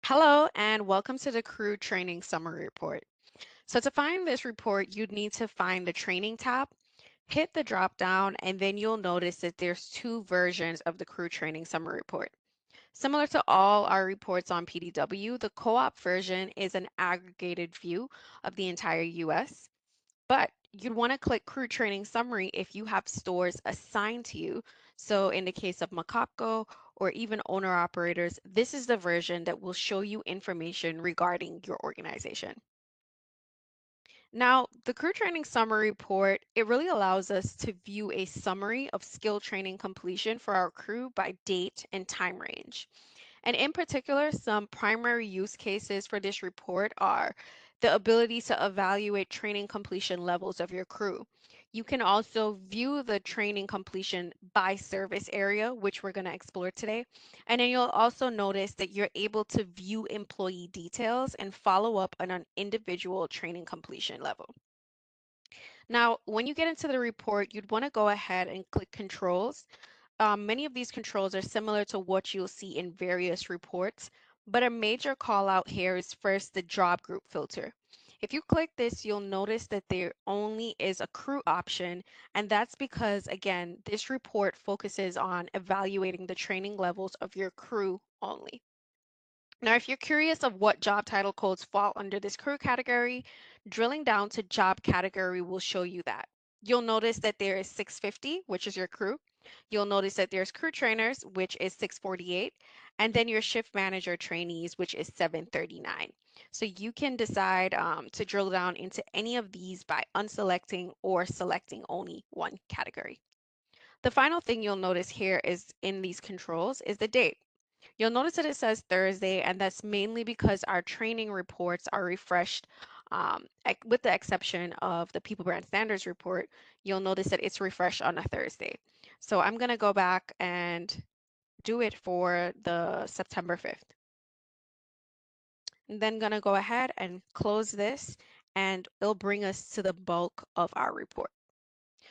Hello and welcome to the Crew Training Summary Report. So to find this report, you'd need to find the Training tab, hit the drop down, and then you'll notice that there's two versions of the Crew Training Summary Report. Similar to all our reports on PDW, the co-op version is an aggregated view of the entire US, but you'd want to click Crew Training Summary if you have stores assigned to you. So in the case of Macopco or even owner operators, this is the version that will show you information regarding your organization. Now, the Crew Training Summary Report, it really allows us to view a summary of skill training completion for our crew by date and time range. And in particular, some primary use cases for this report are the ability to evaluate training completion levels of your crew. You can also view the training completion by service area, which we're going to explore today. And then you'll also notice that you're able to view employee details and follow up on an individual training completion level. Now, when you get into the report, you'd want to go ahead and click controls. Many of these controls are similar to what you'll see in various reports, but a major call out here is first the job group filter. If you click this, you'll notice that there only is a crew option, and that's because, again, this report focuses on evaluating the training levels of your crew only. Now, if you're curious of what job title codes fall under this crew category, drilling down to job category will show you that. You'll notice that there is 650, which is your crew. You'll notice that there's crew trainers, which is 648, and then your shift manager trainees, which is 739. So you can decide to drill down into any of these by unselecting or selecting only one category. The final thing you'll notice here is in these controls is the date. You'll notice that it says Thursday, and that's mainly because our training reports are refreshed, with the exception of the People Brand Standards report. You'll notice that it's refreshed on a Thursday. So I'm going to go back and do it for the September 5th. And then going to go ahead and close this, and it'll bring us to the bulk of our report.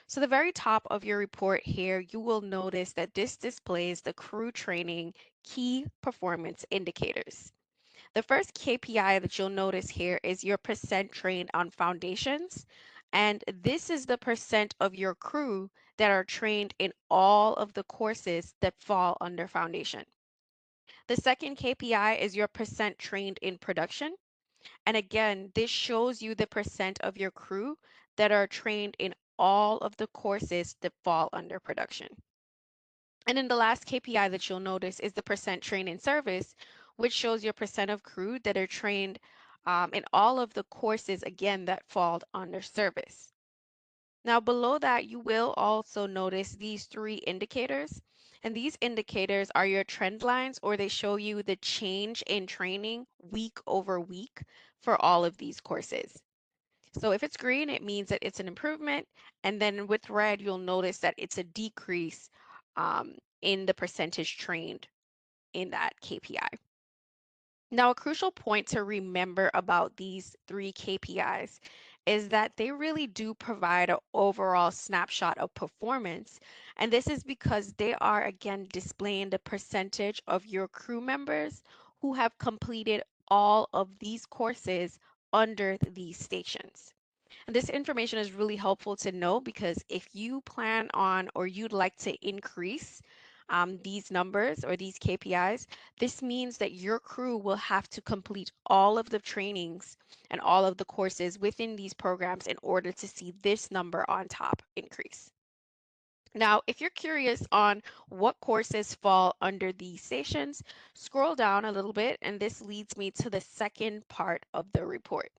So the very top of your report here, you will notice that this displays the crew training key performance indicators. The first KPI that you'll notice here is your percent trained on foundations. And this is the percent of your crew that are trained in all of the courses that fall under foundation. The second KPI is your percent trained in production. And again, this shows you the percent of your crew that are trained in all of the courses that fall under production. And then the last KPI that you'll notice is the percent trained in service, which shows your percent of crew that are trained in all of the courses, again, that fall under service. Now, below that, you will also notice these three indicators. And these indicators are your trend lines, or they show you the change in training week over week for all of these courses. So if it's green, it means that it's an improvement. And then with red, you'll notice that it's a decrease in the percentage trained in that KPI. Now, a crucial point to remember about these three KPIs is that they really do provide an overall snapshot of performance. And this is because they are, again, displaying the percentage of your crew members who have completed all of these courses under these stations. And this information is really helpful to know because if you plan on or you'd like to increase these numbers or these KPIs, this means that your crew will have to complete all of the trainings and all of the courses within these programs in order to see this number on top increase. Now, if you're curious on what courses fall under these stations, scroll down a little bit, and this leads me to the second part of the report.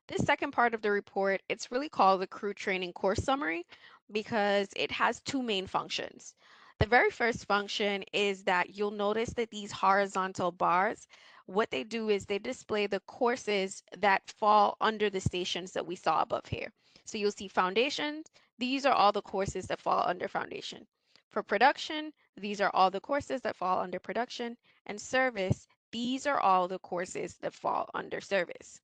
This second part of the report, it's really called the Crew Training Course Summary because it has two main functions. The very first function is that you'll notice that these horizontal bars, what they do is they display the courses that fall under the stations that we saw above here. So you'll see foundation, these are all the courses that fall under foundation. For production, these are all the courses that fall under production, and service, these are all the courses that fall under service.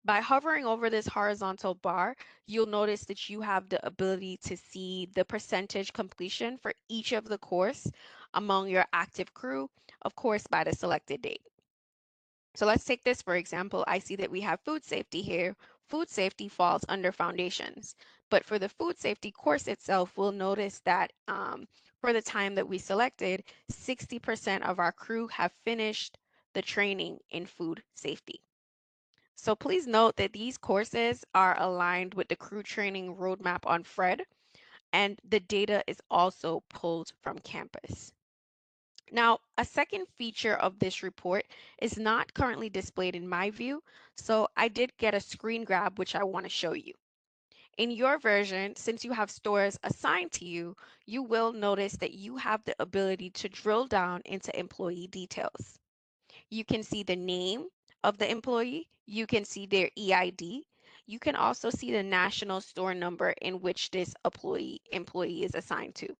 By hovering over this horizontal bar, you'll notice that you have the ability to see the percentage completion for each of the course among your active crew, of course, by the selected date. So let's take this for example. I see that we have food safety here. Food safety falls under foundations. But for the food safety course itself, we'll notice that for the time that we selected, 60% of our crew have finished the training in food safety. So please note that these courses are aligned with the crew training roadmap on Fred, and the data is also pulled from campus. Now, a second feature of this report is not currently displayed in my view, so I did get a screen grab which I want to show you. In your version, since you have stores assigned to you, you will notice that you have the ability to drill down into employee details. You can see the name of the employee, you can see their EID, you can also see the national store number in which this employee is assigned to.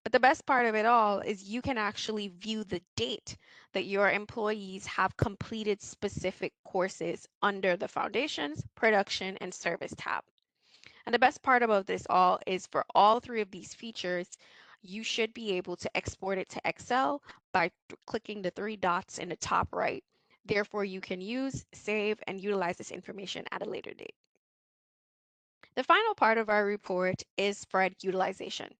But the best part of it all is you can actually view the date that your employees have completed specific courses under the Foundations, Production, and Service tab. And the best part about this all is for all three of these features, you should be able to export it to Excel by clicking the three dots in the top right. Therefore, you can use, save, and utilize this information at a later date. The final part of our report is spread utilization.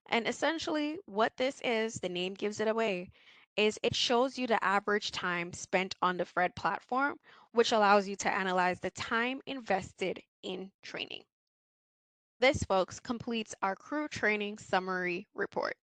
And essentially, what this is, the name gives it away, is it shows you the average time spent on the Fred platform, which allows you to analyze the time invested in training. This, folks, completes our crew training summary report.